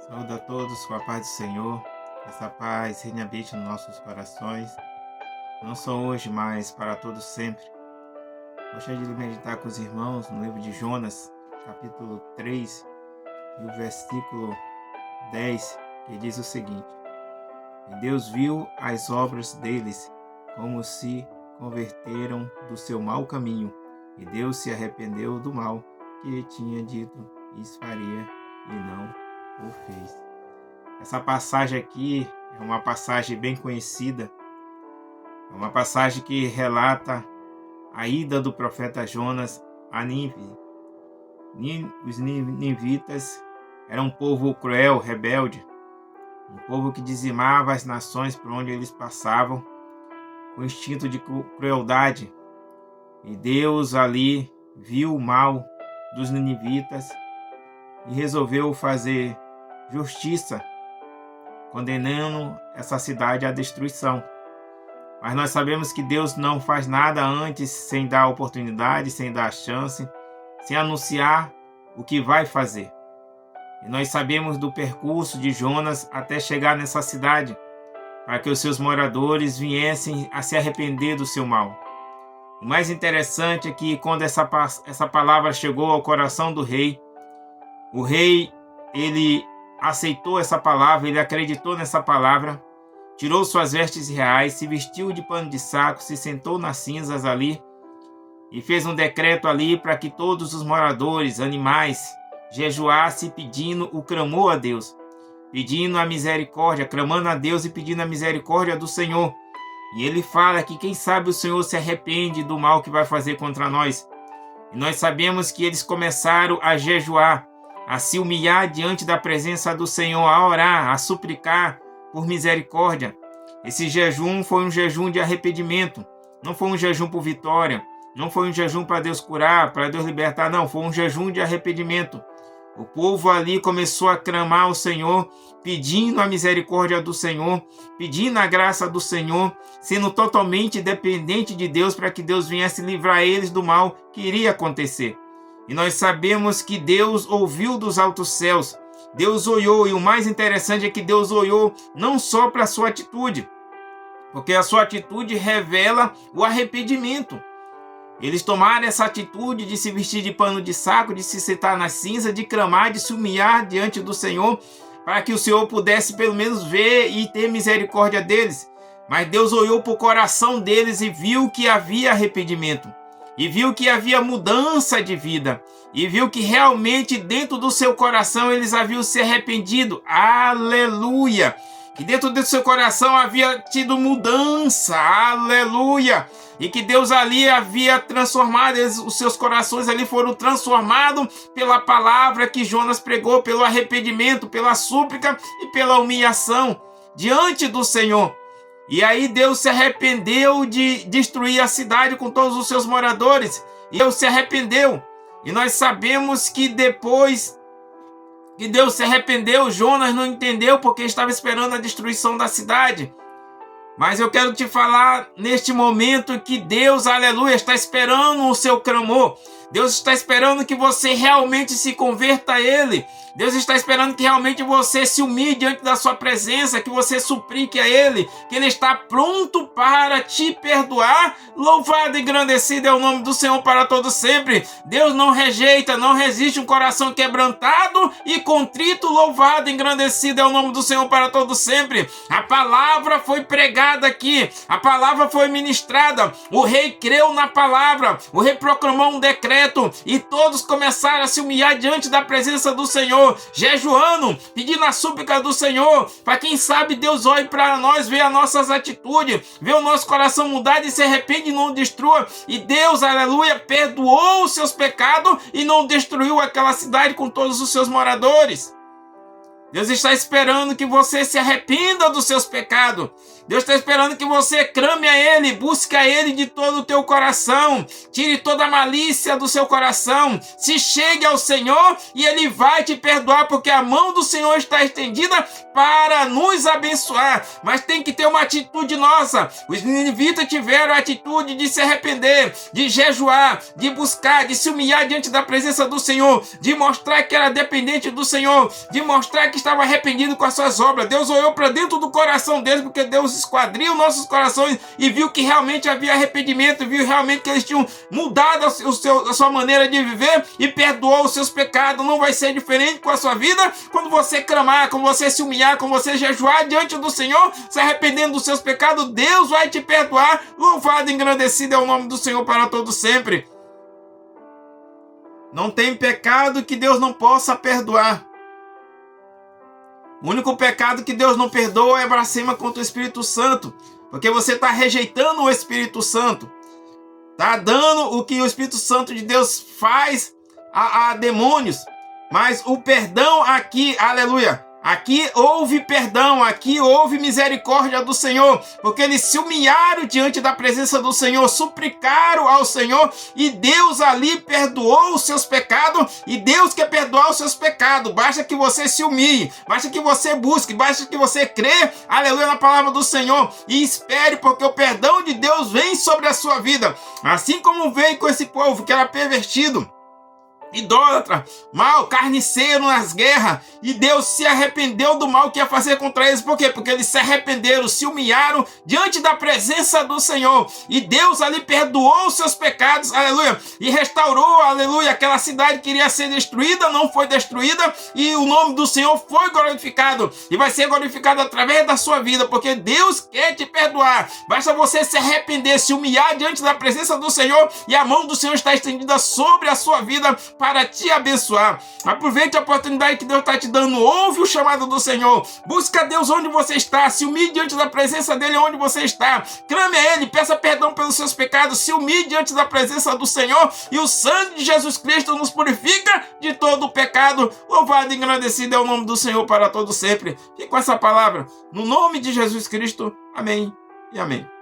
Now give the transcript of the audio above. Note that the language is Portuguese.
Saúde a todos com a paz do Senhor. Essa paz reine habite nos nossos corações, não só hoje, mas para todos sempre. Gostaria de meditar com os irmãos no livro de Jonas, capítulo 3, e o versículo 10, que diz o seguinte: E Deus viu as obras deles, como se converteram do seu mau caminho, e Deus se arrependeu do mal que tinha dito, isso faria, e não o fez. Essa passagem aqui é uma passagem bem conhecida, é uma passagem que relata a ida do profeta Jonas a Nínive. Os ninivitas eram um povo cruel, rebelde, um povo que dizimava as nações por onde eles passavam, com instinto de crueldade. E Deus ali viu o mal dos ninivitas e resolveu fazer justiça, condenando essa cidade à destruição. Mas nós sabemos que Deus não faz nada antes sem dar oportunidade, sem dar chance, sem anunciar o que vai fazer. E nós sabemos do percurso de Jonas até chegar nessa cidade, para que os seus moradores viessem a se arrepender do seu mal. O mais interessante é que quando essa palavra chegou ao coração do rei, o rei, ele aceitou essa palavra, ele acreditou nessa palavra, tirou suas vestes reais, se vestiu de pano de saco, se sentou nas cinzas ali e fez um decreto ali para que todos os moradores, animais, jejuassem pedindo o clamor a Deus, pedindo a misericórdia, clamando a Deus e pedindo a misericórdia do Senhor. E ele fala que quem sabe o Senhor se arrepende do mal que vai fazer contra nós. E nós sabemos que eles começaram a jejuar, a se humilhar diante da presença do Senhor, a orar, a suplicar por misericórdia. Esse jejum foi um jejum de arrependimento, não foi um jejum por vitória, não foi um jejum para Deus curar, para Deus libertar, não, foi um jejum de arrependimento. O povo ali começou a clamar ao Senhor, pedindo a misericórdia do Senhor, pedindo a graça do Senhor, sendo totalmente dependente de Deus para que Deus viesse livrar eles do mal que iria acontecer. E nós sabemos que Deus ouviu dos altos céus, Deus olhou, e o mais interessante é que Deus olhou não só para a sua atitude, porque a sua atitude revela o arrependimento. Eles tomaram essa atitude de se vestir de pano de saco, de se sentar na cinza, de clamar, de se humilhar diante do Senhor, para que o Senhor pudesse pelo menos ver e ter misericórdia deles. Mas Deus olhou para o coração deles e viu que havia arrependimento, e viu que havia mudança de vida, e viu que realmente dentro do seu coração eles haviam se arrependido. Aleluia! Que dentro do seu coração havia tido mudança. Aleluia! E que Deus ali havia transformado, os seus corações ali foram transformados pela palavra que Jonas pregou, pelo arrependimento, pela súplica e pela humilhação diante do Senhor. E aí Deus se arrependeu de destruir a cidade com todos os seus moradores. E Deus se arrependeu. E nós sabemos que depois que Deus se arrependeu, Jonas não entendeu porque estava esperando a destruição da cidade. Mas eu quero te falar neste momento que Deus, aleluia, está esperando o seu clamor. Deus está esperando que você realmente se converta a Ele. Deus está esperando que realmente você se humilhe diante da sua presença, que você suplique a Ele, que Ele está pronto para te perdoar. Louvado e engrandecido é o nome do Senhor para todo sempre. Deus não rejeita, não resiste um coração quebrantado e contrito. Louvado e engrandecido é o nome do Senhor para todo sempre. A palavra foi pregada aqui, a palavra foi ministrada, o rei creu na palavra, o rei proclamou um decreto e todos começaram a se humilhar diante da presença do Senhor, jejuando, pedindo a súplica do Senhor, para quem sabe Deus olhe para nós, vê as nossas atitudes, vê o nosso coração mudado e se arrepende e não destrua. E Deus, aleluia, perdoou os seus pecados e não destruiu aquela cidade com todos os seus moradores. Deus está esperando que você se arrependa dos seus pecados, Deus está esperando que você clame a Ele, busque a Ele de todo o teu coração, tire toda a malícia do seu coração, se chegue ao Senhor e Ele vai te perdoar, porque a mão do Senhor está estendida para nos abençoar. Mas tem que ter uma atitude nossa. Os ninivitas tiveram a atitude de se arrepender, de jejuar, de buscar, de se humilhar diante da presença do Senhor, de mostrar que era dependente do Senhor, de mostrar que estava arrependido com as suas obras. Deus olhou para dentro do coração deles, porque Deus esquadriu nossos corações e viu que realmente havia arrependimento, viu realmente que eles tinham mudado a sua maneira de viver e perdoou os seus pecados. Não vai ser diferente com a sua vida quando você clamar, quando você se humilhar, quando você jejuar diante do Senhor, se arrependendo dos seus pecados. Deus vai te perdoar. Louvado e engrandecido é o nome do Senhor para todo sempre. Não tem pecado que Deus não possa perdoar. O único pecado que Deus não perdoa é blasfêmia contra o Espírito Santo, porque você está rejeitando o Espírito Santo, está dando o que o Espírito Santo de Deus faz a demônios. Mas o perdão aqui, aleluia, aqui houve perdão, aqui houve misericórdia do Senhor, porque eles se humilharam diante da presença do Senhor, suplicaram ao Senhor e Deus ali perdoou os seus pecados. E Deus quer perdoar os seus pecados. Basta que você se humilhe, basta que você busque, basta que você crê, aleluia, na palavra do Senhor e espere, porque o perdão de Deus vem sobre a sua vida, assim como veio com esse povo que era pervertido, idólatra, mal, carniceiro nas guerras, e Deus se arrependeu do mal que ia fazer contra eles. Por quê? Porque eles se arrependeram, se humilharam diante da presença do Senhor, e Deus ali perdoou os seus pecados, aleluia, e restaurou, aleluia, aquela cidade que iria ser destruída, não foi destruída, e o nome do Senhor foi glorificado, e vai ser glorificado através da sua vida, porque Deus quer te perdoar. Basta você se arrepender, se humilhar diante da presença do Senhor, e a mão do Senhor está estendida sobre a sua vida para te abençoar. Aproveite a oportunidade que Deus está te dando. Ouve o chamado do Senhor. Busca Deus onde você está. Se humilhe diante da presença dele onde você está. Clame a Ele. Peça perdão pelos seus pecados. Se humilhe diante da presença do Senhor. E o sangue de Jesus Cristo nos purifica de todo o pecado. Louvado e engrandecido é o nome do Senhor para todo sempre. E com essa palavra, no nome de Jesus Cristo. Amém e amém.